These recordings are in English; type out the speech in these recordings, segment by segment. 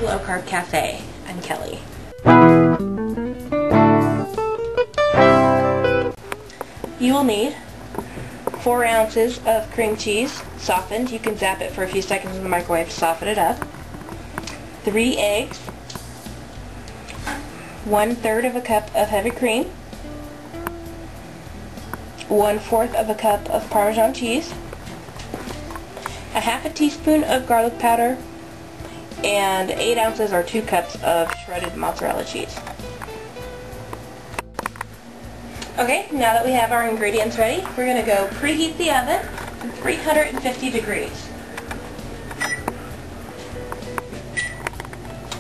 to Low Carb Cafe. I'm Kelly. You will need 4 ounces of cream cheese, softened. You can zap it for a few seconds in the microwave to soften it up. 3 eggs, 1/3 of a cup of heavy cream, 1/4 of a cup of Parmesan cheese, a half a teaspoon of garlic powder, and 8 ounces or 2 cups of shredded mozzarella cheese. Okay, now that we have our ingredients ready, we're going to go preheat the oven to 350 degrees.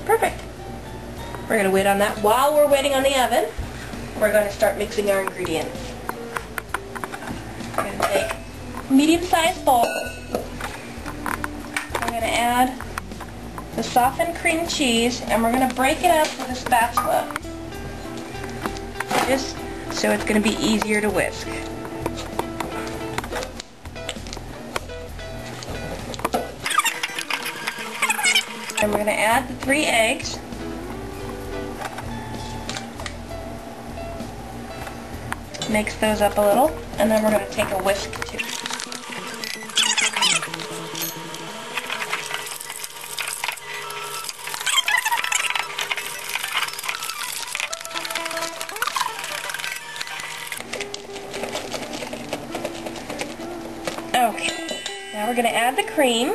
Perfect. We're going to wait on that. While we're waiting on the oven, we're going to start mixing our ingredients. I'm going to take a medium-sized bowl. I'm going to add the softened cream cheese, and we're going to break it up with a spatula, just so it's going to be easier to whisk. And we're going to add the 3 eggs. Mix those up a little, and then we're going to take a whisk too. Okay, now we're going to add the cream.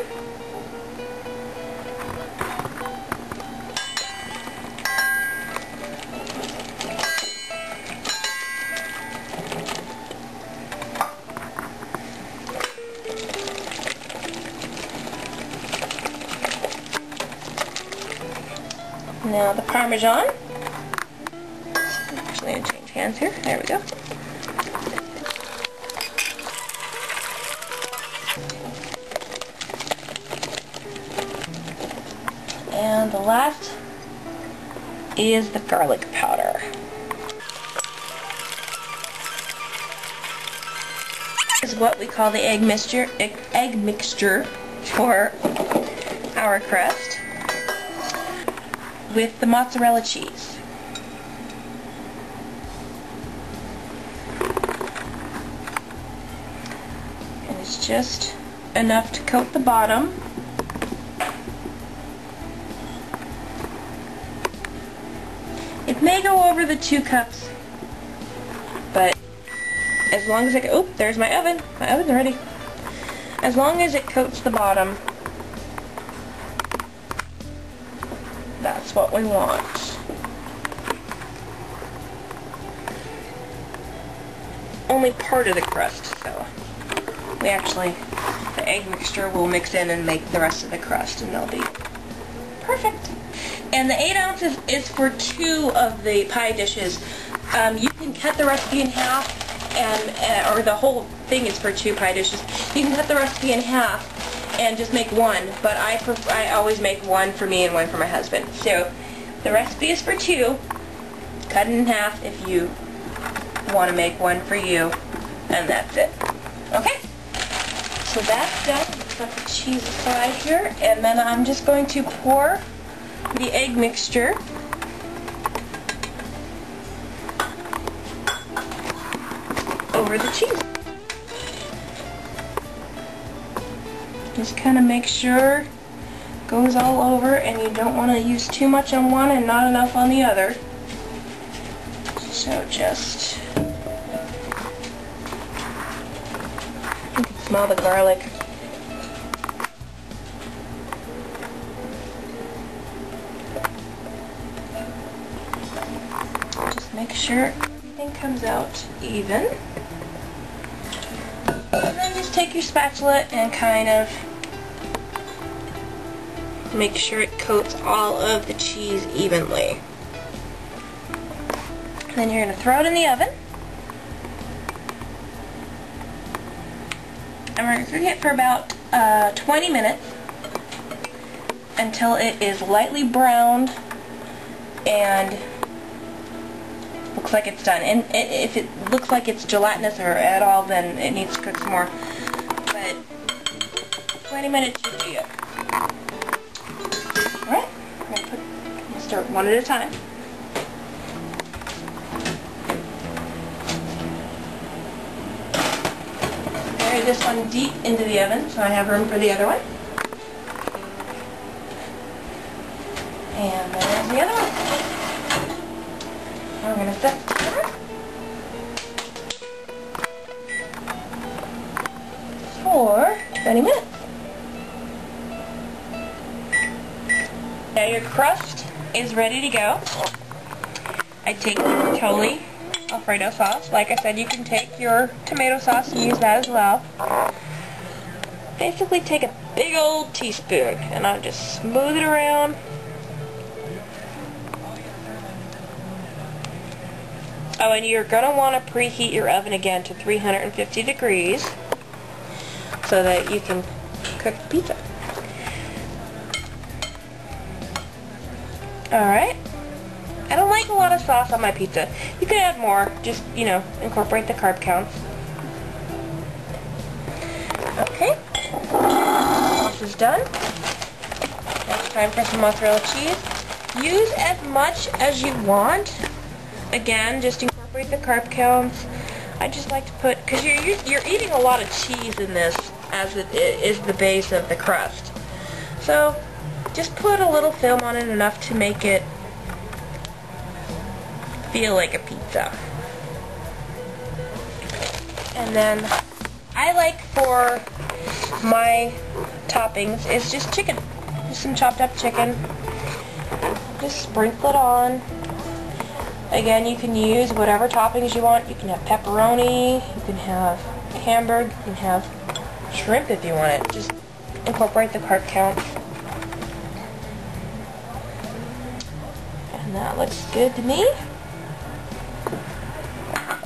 Now the Parmesan. Actually, I'm going to change hands here. There we go. And the last is the garlic powder. This is what we call the egg mixture for our crust with the mozzarella cheese. And it's just enough to coat the bottom. It may go over the 2 cups, but as long as it, oh, there's my oven. My oven's ready. As long as it coats the bottom, that's what we want. Only part of the crust, so we actually, the egg mixture will mix in and make the rest of the crust, and they'll be perfect. And the 8 ounces is for 2 of the pie dishes. You can cut the recipe in half, and or the whole thing is for 2 pie dishes. You can cut the recipe in half and just make 1, but I always make 1 for me and 1 for my husband. So the recipe is for 2. Cut it in half if you want to make 1 for you, and that's it. Okay? So that's done. Set the cheese aside here, and then I'm just going to pour the egg mixture over the cheese. Just kind of make sure it goes all over, and you don't want to use too much on one and not enough on the other. So just, you can smell the garlic. Just make sure everything comes out even. And then just take your spatula and kind of make sure it coats all of the cheese evenly. Then you're going to throw it in the oven. And we're going to cook it for about 20 minutes until it is lightly browned and looks like it's done. And if it looks like it's gelatinous or at all, then it needs to cook some more. But 20 minutes should be good. Alright, I'm going to start one at a time. Bury this one deep into the oven so I have room for the other one. And there's the other one. Now we're going to set the timer for 20 minutes. Now your crust is ready to go. I take Totally Alfredo sauce. Like I said, you can take your tomato sauce and use that as well. Basically take a big old teaspoon and I'll just smooth it around. Oh, and you're going to want to preheat your oven again to 350 degrees so that you can cook the pizza. Alright. I don't like a lot of sauce on my pizza. You can add more, just, you know, incorporate the carb counts. Okay. This is done. Now it's time for some mozzarella cheese. Use as much as you want. Again, just incorporate the carb counts. I just like to put, because you're eating a lot of cheese in this, as it is the base of the crust. So, just put a little film on it, enough to make it feel like a pizza. And then, I like for my toppings is just chicken. Just some chopped up chicken. Just sprinkle it on. Again, you can use whatever toppings you want. You can have pepperoni, you can have hamburger, you can have shrimp if you want it. Just incorporate the carb counts. And that looks good to me.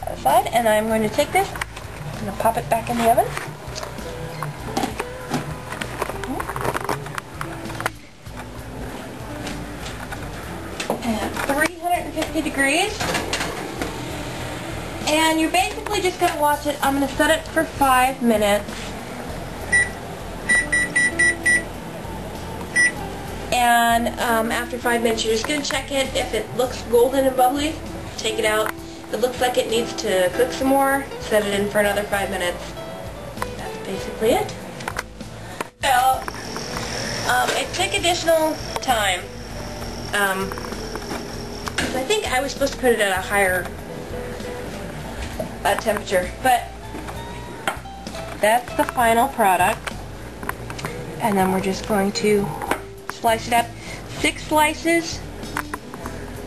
Aside, and I'm going to take this, I'm going to pop it back in the oven. And 350 degrees. And you're basically just going to watch it. I'm going to set it for 5 minutes. And after 5 minutes, you're just going to check it. If it looks golden and bubbly, take it out. If it looks like it needs to cook some more, set it in for another 5 minutes. That's basically it. So, it took additional time. I think I was supposed to put it at a higher temperature, but that's the final product. And then we're just going to slice it up. 6 slices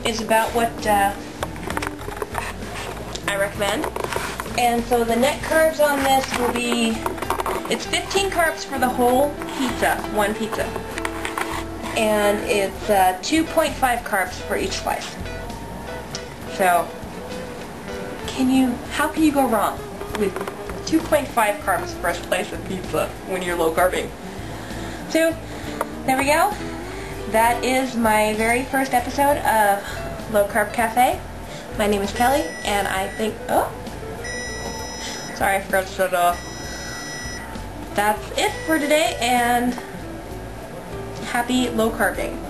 is about what I recommend. And so the net carbs on this will be, it's 15 carbs for the whole pizza, one pizza. And it's 2.5 carbs for each slice. So, how can you go wrong with 2.5 carbs for a slice of pizza when you're low carbing? So, there we go. That is my very first episode of Low Carb Cafe. My name is Kelly, and I think, sorry, I forgot to shut it off. That's it for today, and happy low carbing.